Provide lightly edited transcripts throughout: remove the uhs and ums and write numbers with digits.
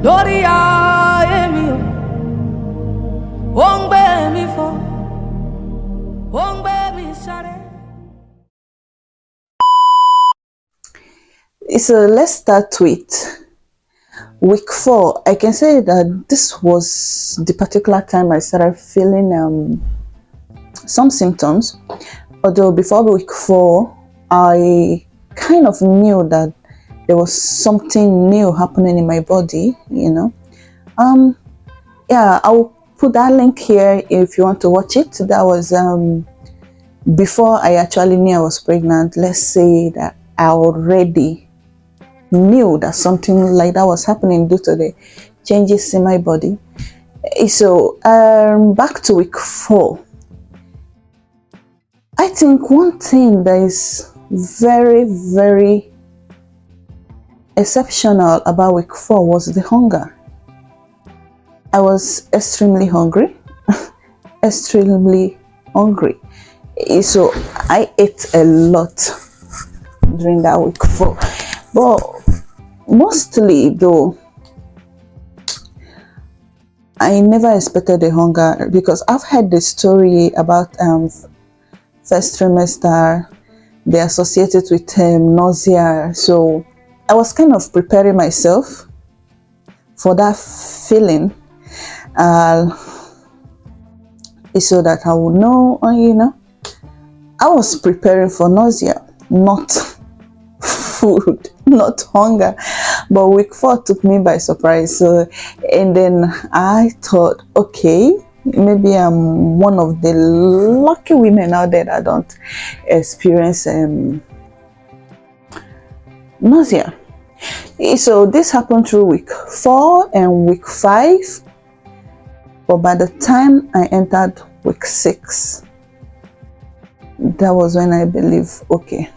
lórí ayé mi o, ó ń gbé mi fò, ó ń gbé mi sáré. So let's start with week 4. I can say that this was the particular time I started feeling some symptoms. Although before week 4, I kind of knew that there was something new happening in my body, you know. Yeah, I'll put that link here if you want to watch it. That was before I actually knew I was pregnant. Let's say that I already knew that something like that was happening due to the changes in my body. So back to week 4. I think one thing that is very, very exceptional about week 4 was the hunger. I was extremely hungry, extremely hungry. So I ate a lot during that week 4. But mostly though, I never expected the hunger because I've heard the story about first trimester, they associated with nausea. So I was kind of preparing myself for that feeling, so that I would know, you know, I was preparing for nausea, not food, not hunger. But week 4 took me by surprise. So, and then I thought, okay, maybe I'm one of the lucky women out there that don't experience nausea. So this happened through week 4 and week 5. But by the time I entered week 6, that was when I believe, okay,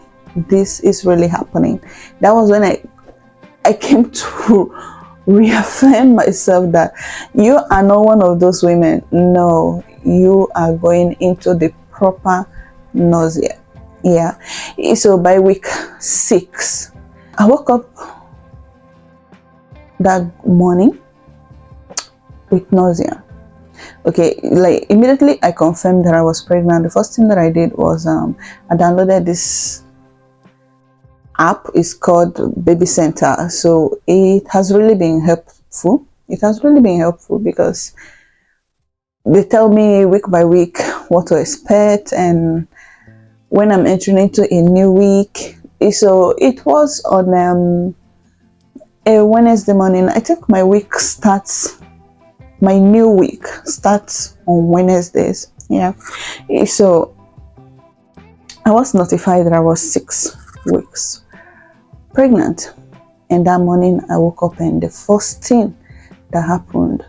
this is really happening. That was when I came to reaffirm myself that you are not one of those women. No, you are going into the proper nausea. Yeah. So by week 6, I woke up that morning with nausea. Okay, like immediately I confirmed that I was pregnant. The first thing that I did was I downloaded this app. Is called Baby Center. So it has really been helpful. It has really been helpful because they tell me week by week what to expect and when I'm entering into a new week. So it was on a Wednesday morning. I think my week starts, my new week starts on Wednesdays. Yeah. So I was notified that I was 6 weeks pregnant, and that morning I woke up and the first thing that happened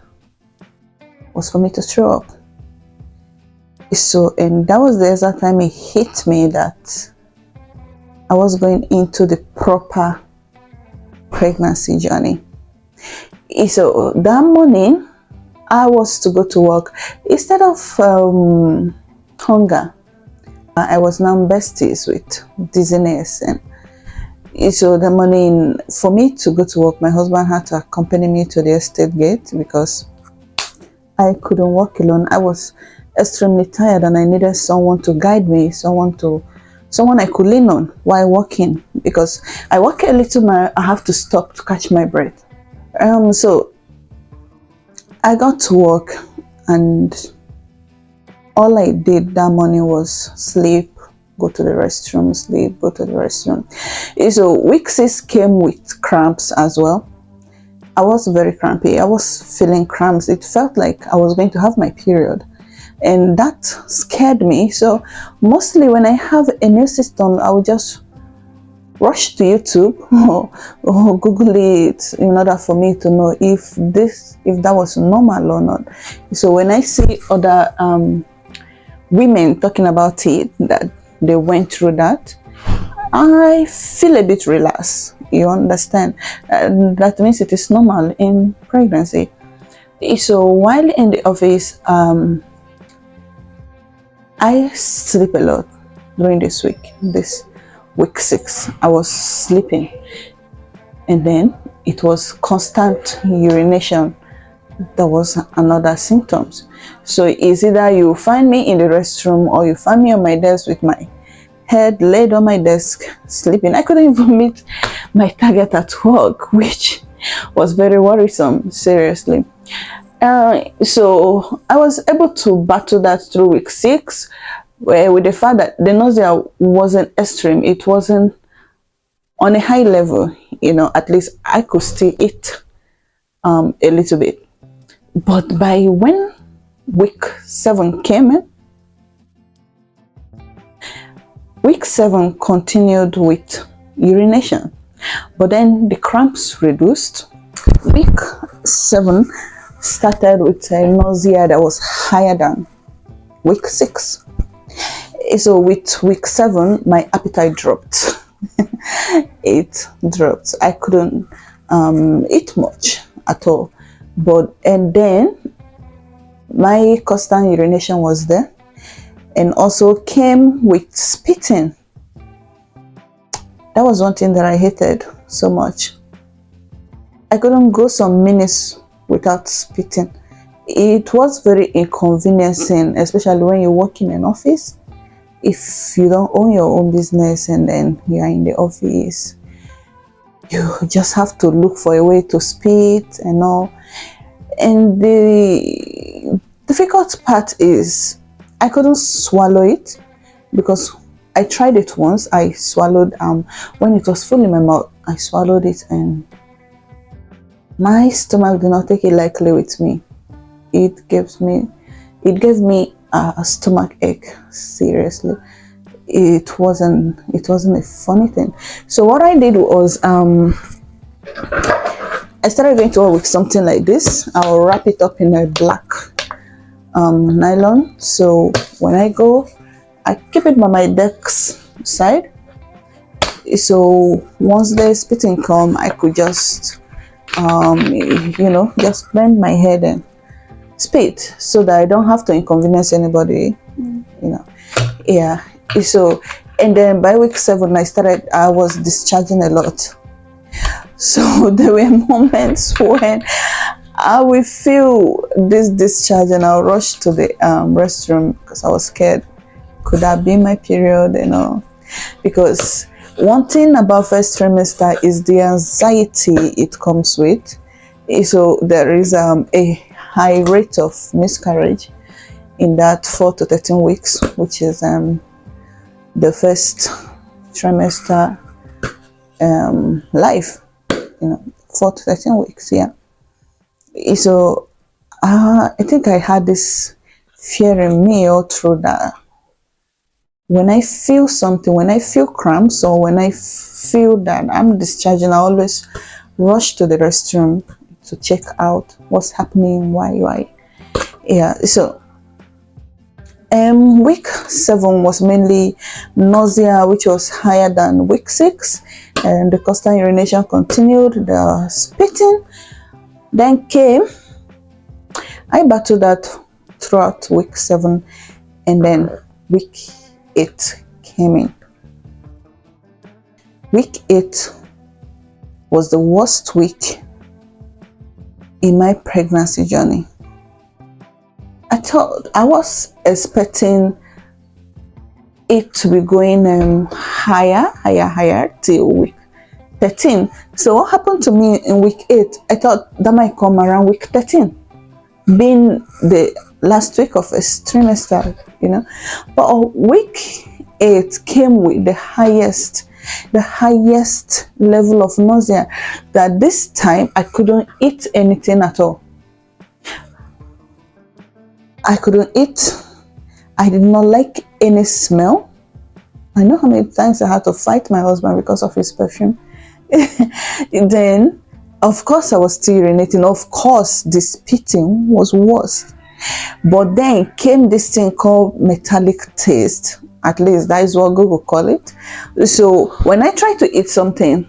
was for me to throw up. So, and that was the exact time it hit me that I was going into the proper pregnancy journey. So that morning I was to go to work. Instead of hunger, I was now besties with dizziness. And so the morning for me to go to work, my husband had to accompany me to the estate gate because I couldn't walk alone. I was extremely tired and I needed someone to guide me, someone I could lean on while walking, because I walk a little mile, I have to stop to catch my breath. So I got to work and all I did that morning was sleep, go to the restroom, sleep, go to the restroom. So week 6 came with cramps as well. I was very crampy. I was feeling cramps. It felt like I was going to have my period. And that scared me. So mostly when I have a new system, I would just rush to YouTube or Google it in order for me to know if that was normal or not. So when I see other women talking about it, that they went through that, I feel a bit relaxed. You understand? That means it is normal in pregnancy. So while in the office, I sleep a lot during this week 6. I was sleeping, and then it was constant urination. That was another symptoms. So it's either you find me in the restroom or you find me on my desk with my head laid on my desk sleeping. I couldn't even meet my target at work, which was very worrisome, seriously. So I was able to battle that through week 6, where with the fact that the nausea wasn't extreme, it wasn't on a high level, at least I could still eat a little bit. But by when week 7 came in, week 7 continued with urination, but then the cramps reduced. Week 7 started with a nausea that was higher than week 6. So with week 7, my appetite dropped. It dropped. I couldn't eat much at all. And then my constant urination was there, and also came with spitting. That was one thing that I hated so much. I couldn't go some minutes without spitting. It was very inconveniencing, especially when you work in an office. If you don't own your own business and then you are in the office, you just have to look for a way to spit and all. And the difficult part is I couldn't swallow it, because I tried it once. I swallowed when it was full in my mouth. I swallowed it and my stomach did not take it lightly with me. It gave me a stomach ache. Seriously, it wasn't a funny thing. So what I did was I started going to work with something like this. I'll wrap it up in a black nylon. So when I go, I keep it by my desk side. So once the spitting come, I could just just bend my head and spit, so that I don't have to inconvenience anybody. Yeah. So, and then by week 7, I was discharging a lot. So there were moments when I will feel this discharge and I'll rush to the restroom because I was scared. Could that be my period? Because one thing about first trimester is the anxiety it comes with. So there is a high rate of miscarriage in that 4 to 13 weeks, which is the first trimester life. 4 to 13 weeks, yeah. So I think I had this fear in me all through that. When I feel something, when I feel cramps, or when I feel that I'm discharging, I always rush to the restroom to check out what's happening, why. Yeah, so week 7 was mainly nausea, which was higher than week 6, and the constant urination continued. The spitting then came. I battled that throughout week 7, and then week 8 came in. Week 8 was the worst week in my pregnancy journey. I was expecting it to be going higher till week 13. So what happened to me in week 8? I thought that might come around week 13, being the last week of a trimester, But week 8 came with the highest level of nausea, that this time I couldn't eat anything at all. I couldn't eat. I did not like any smell. I know how many times I had to fight my husband because of his perfume. Then, of course, I was still urinating. Of course, the spitting was worse. But then came this thing called metallic taste. At least that is what Google call it. So when I tried to eat something,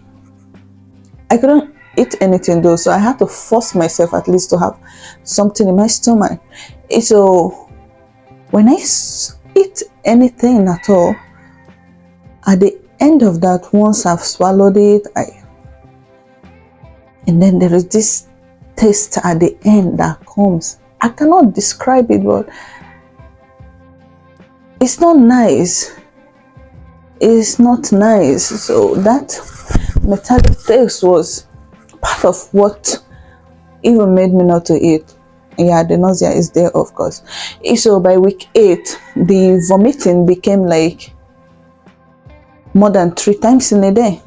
I couldn't eat anything though. So I had to force myself at least to have something in my stomach. So when I eat anything at all, at the end of that, once I've swallowed it, And then there is this taste at the end that comes. I cannot describe it, but it's not nice. It's not nice. So that metallic taste was part of what even made me not to eat. Yeah, the nausea is there, of course. So by week 8, the vomiting became like more than 3 times in a day.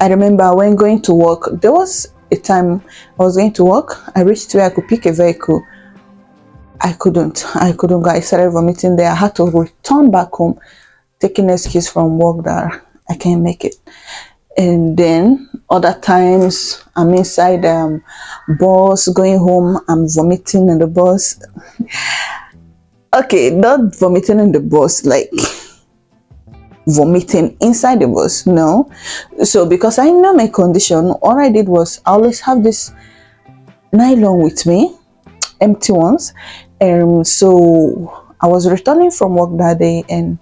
I remember when going to work, there was a time I was going to work. I reached where I could pick a vehicle. I couldn't go. I started vomiting there. I had to return back home, taking excuse from work that I can't make it. And then other times I'm inside bus going home, I'm vomiting in the bus. Okay, not vomiting in the bus, like vomiting inside the bus, no. So because I know my condition, all I did was I always have this nylon with me, empty ones. And so I was returning from work that day, and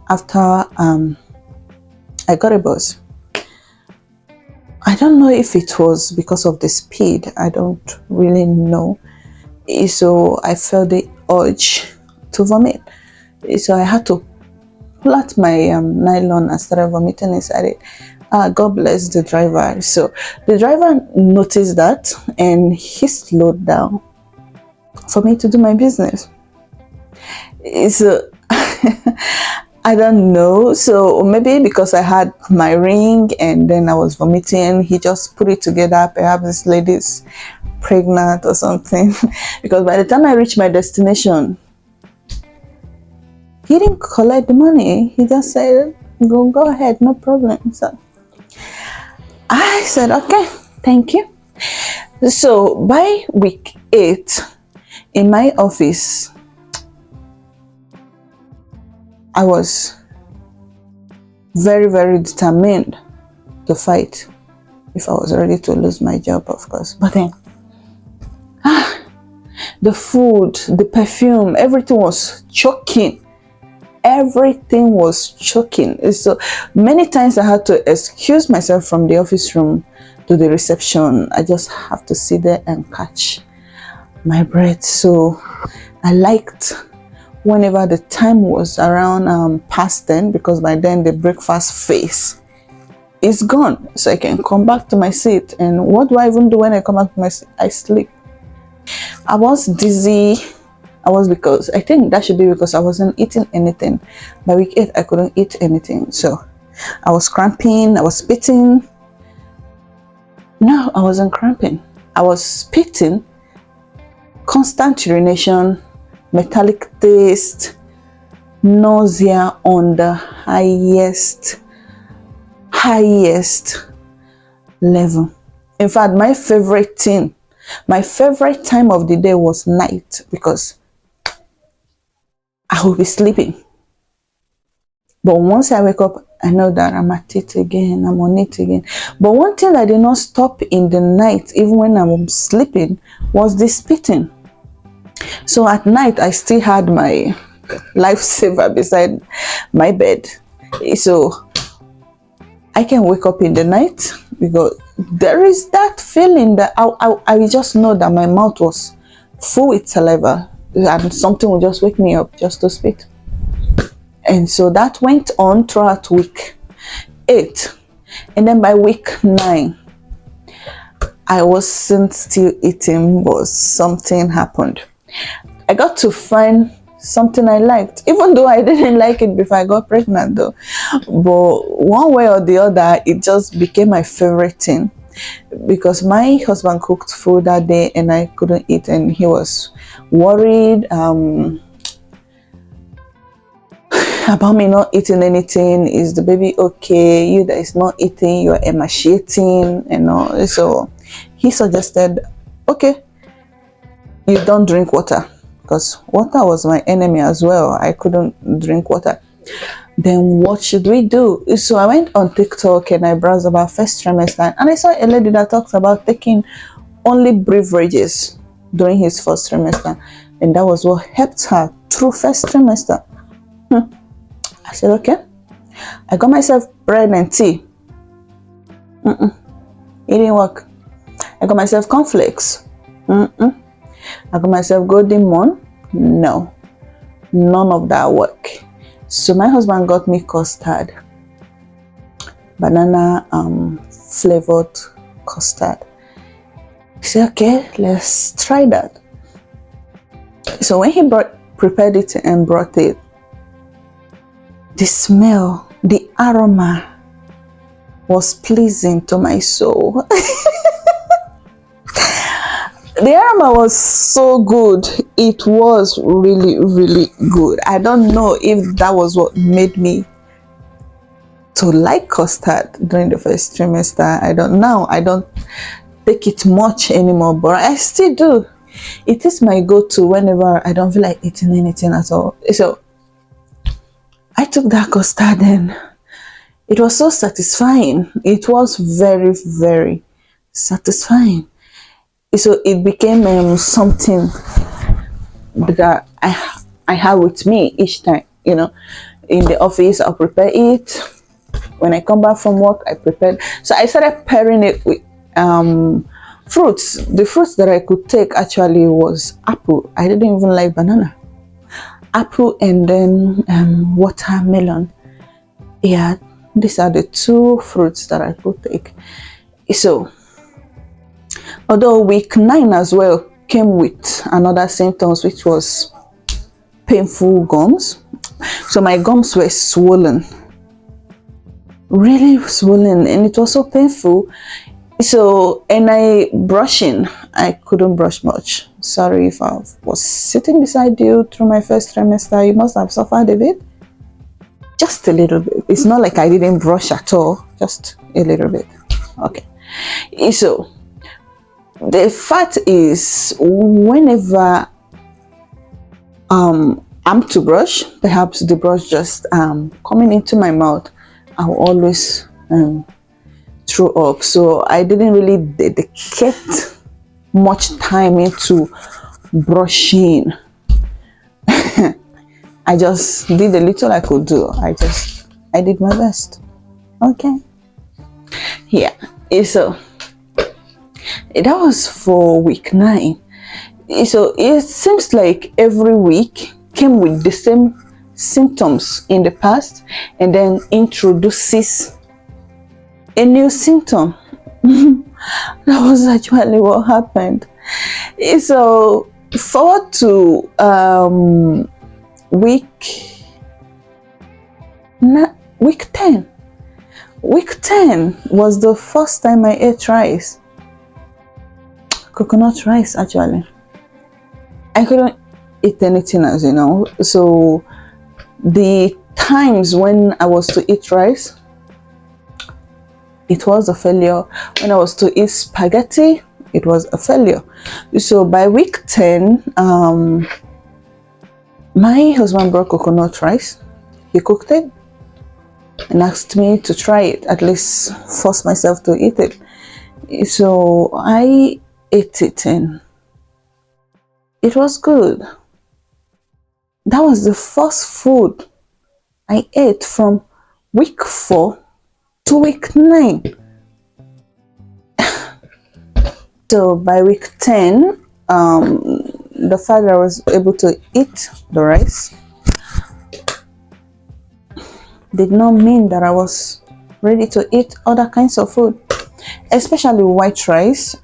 after I got a bus. I don't know if it was because of the speed, I don't really know. So I felt the urge to vomit. So I had to pull out my nylon and started vomiting inside it. God bless the driver. So the driver noticed that and he slowed down for me to do my business. So I don't know. So maybe because I had my ring and then I was vomiting, he just put it together. Perhaps this lady's pregnant or something. Because by the time I reached my destination, he didn't collect the money. He just said, go ahead, no problem. So I said, okay, thank you. So by week 8, in my office, I was very, very determined to fight if I was ready to lose my job, of course. But then, the food, the perfume, everything was choking. Everything was choking. So many times I had to excuse myself from the office room to the reception. I just have to sit there and catch my breath. So I liked whenever the time was around past 10, because by then the breakfast phase is gone, so I can come back to my seat. And what do I even do when I come back to my seat? I sleep. I was dizzy. Because I think that should be because I wasn't eating anything. By week 8, I couldn't eat anything. So I was cramping, I was spitting. No, I wasn't cramping. I was spitting, constant urination, metallic taste, nausea on the highest level. In fact, my favorite time of the day was night, because I will be sleeping. But once I wake up, I know that I'm at it again, I'm on it again. But one thing that did not stop in the night, even when I'm sleeping, was the spitting. So at night, I still had my lifesaver beside my bed. So I can wake up in the night, because there is that feeling that I just know that my mouth was full with saliva, and something will just wake me up just to spit. And so that went on throughout week 8. And then by week 9, I wasn't still eating, but something happened. I got to find something I liked, even though I didn't like it before I got pregnant though. But one way or the other, it just became my favorite thing, because my husband cooked food that day and I couldn't eat, and he was worried about me not eating anything. Is the baby okay? You that is not eating, you're emaciating, so he suggested, okay, you don't drink water, because water was my enemy as well. I couldn't drink water. Then what should we do? So I went on TikTok and I browsed about first trimester, and I saw a lady that talks about taking only beverages during his first trimester, and that was what helped her through first trimester. I said, okay. I got myself bread and tea. It didn't work. I got myself cornflakes. Mm-mm. I got myself golden morn. No, none of that work. So my husband got me custard, banana flavored custard. He said, okay, let's try that. So when he prepared it and brought it, the smell, the aroma was pleasing to my soul. The aroma was so good. It was really, really good. I don't know if that was what made me to like custard during the first trimester. I don't take it much anymore, but I still do. It is my go-to whenever I don't feel like eating anything at all. So I took that custard and it was so satisfying. It was very, very satisfying. So it became something that I have with me each time. You know, in the office I'll prepare it. When I come back from work, I prepared. So I started pairing it with fruits. The fruits that I could take actually was apple. I didn't even like banana. Apple and then watermelon. Yeah, these are the two fruits that I could take. So although week 9 as well came with another symptoms, which was painful gums. So my gums were swollen, really swollen, and it was so painful. So, and I couldn't brush much. Sorry if I was sitting beside you through my first trimester, you must have suffered a bit. Just a little bit. It's not like I didn't brush at all, just a little bit. Okay. So, the fact is, whenever I'm to brush, perhaps the brush just coming into my mouth, I'll always throw up. So I didn't really dedicate much time into brushing. I just did the little I could do. I did my best. Okay. Yeah. So that was for week 9. So it seems like every week came with the same symptoms in the past and then introduces a new symptom. That was actually what happened. So forward to week 10. Week 10 was the first time I ate rice. Coconut rice, actually. I couldn't eat anything else, you know. So the times when I was to eat rice, it was a failure. When I was to eat spaghetti, it was a failure. So by week 10, my husband brought coconut rice. He cooked it and asked me to try it, at least force myself to eat it. So I ate it and it was good. That was the first food I ate from week 4 to week 9. So by week 10, the fact that I was able to eat the rice did not mean that I was ready to eat other kinds of food, especially white rice,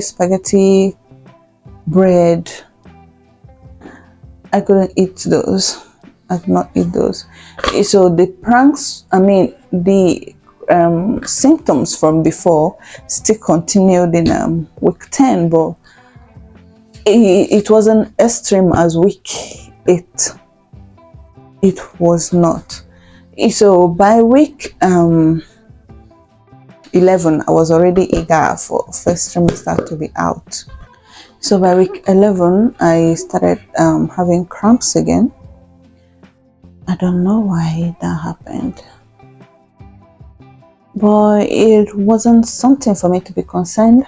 spaghetti, bread. I couldn't eat those. I could not eat those. So the symptoms from before still continued in week 10, but it wasn't extreme as week 8. It was not. So by week 11, I was already eager for first trimester to be out. So by week 11, I started having cramps again. I don't know why that happened, but it wasn't something for me to be concerned.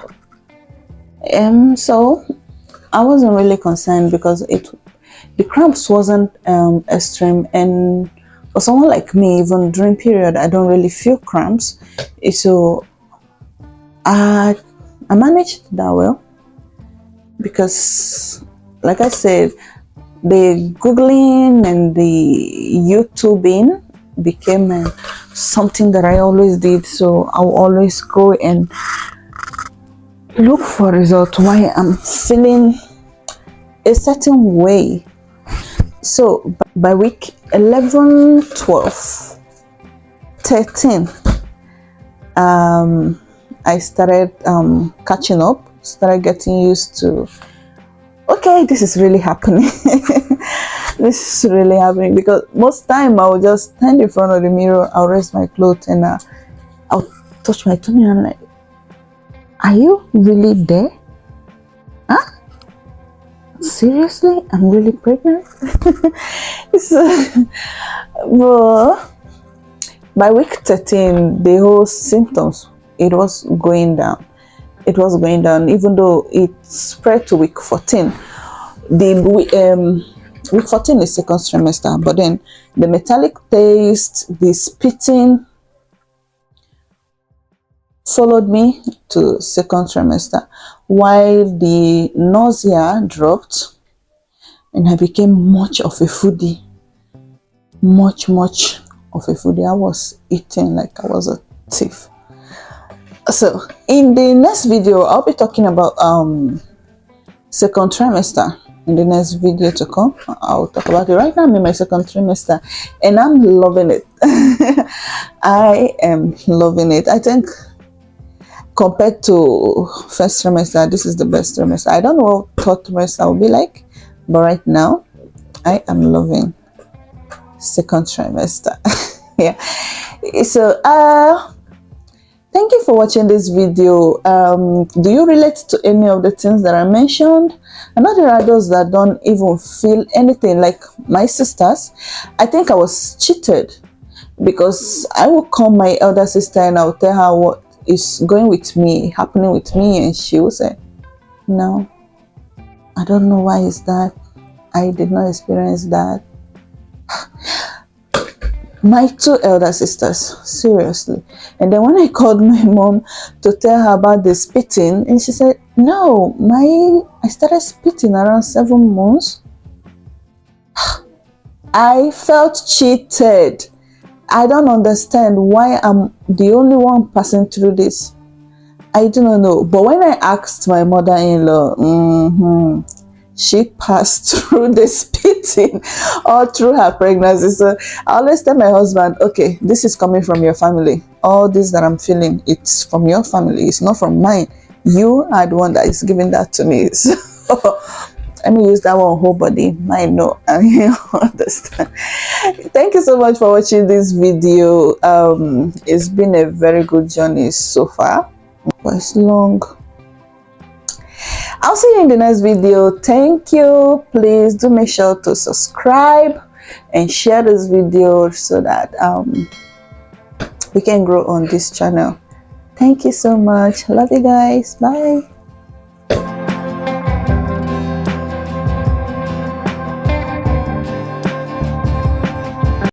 So I wasn't really concerned because the cramps wasn't extreme, and for someone like me, even during period, I don't really feel cramps. So I I managed that well because, like I said, the Googling and the YouTubing became something that I always did. So I'll always go and look for results why I'm feeling a certain way. So by week 11, 12, 13, I started catching up, started getting used to, okay, this is really happening. This is really happening, because most time I would just stand in front of the mirror, I'll raise my clothes and I'll touch my tummy and I'm like, are you really there? Huh? Seriously? I'm really pregnant? So, well, by week 13, the whole symptoms, it was going down. It was going down, even though it spread to week 14. Week 14 is second trimester, but then the metallic taste, the spitting followed me to second trimester, while the nausea dropped and I became much of a foodie. Much of a foodie. I was eating like I was a thief. So in the next video, I'll be talking about second trimester. In the next video to come, I'll talk about it. Right now I'm in my second trimester and I'm loving it. I am loving it. I think compared to first trimester, this is the best trimester. I don't know what third trimester will be like, but right now I am loving second trimester. Yeah. So thank you for watching this video. Do you relate to any of the things that I mentioned? I know there are those that don't even feel anything, like my sisters. I think I was cheated, because I will call my elder sister and I will tell her what is going with me, happening with me, and she will say, no, I don't know why is that. I did not experience that. My two elder sisters, seriously. And then when I called my mom to tell her about the spitting, and she said, no, I started spitting around 7 months. I felt cheated. I don't understand why I'm the only one passing through this. I do not know. But when I asked my mother-in-law, she passed through the spitting all through her pregnancy. So I always tell my husband, okay, this is coming from your family. All this that I'm feeling, it's from your family. It's not from mine. You are the one that is giving that to me. So let me use that one whole body. Mine, no. I mean, understand. Thank you so much for watching this video. It's been a very good journey so far. But it's long. I'll see you in the next video. Thank you. Please do make sure to subscribe and share this video so that we can grow on this channel. Thank you so much. Love you guys. Bye.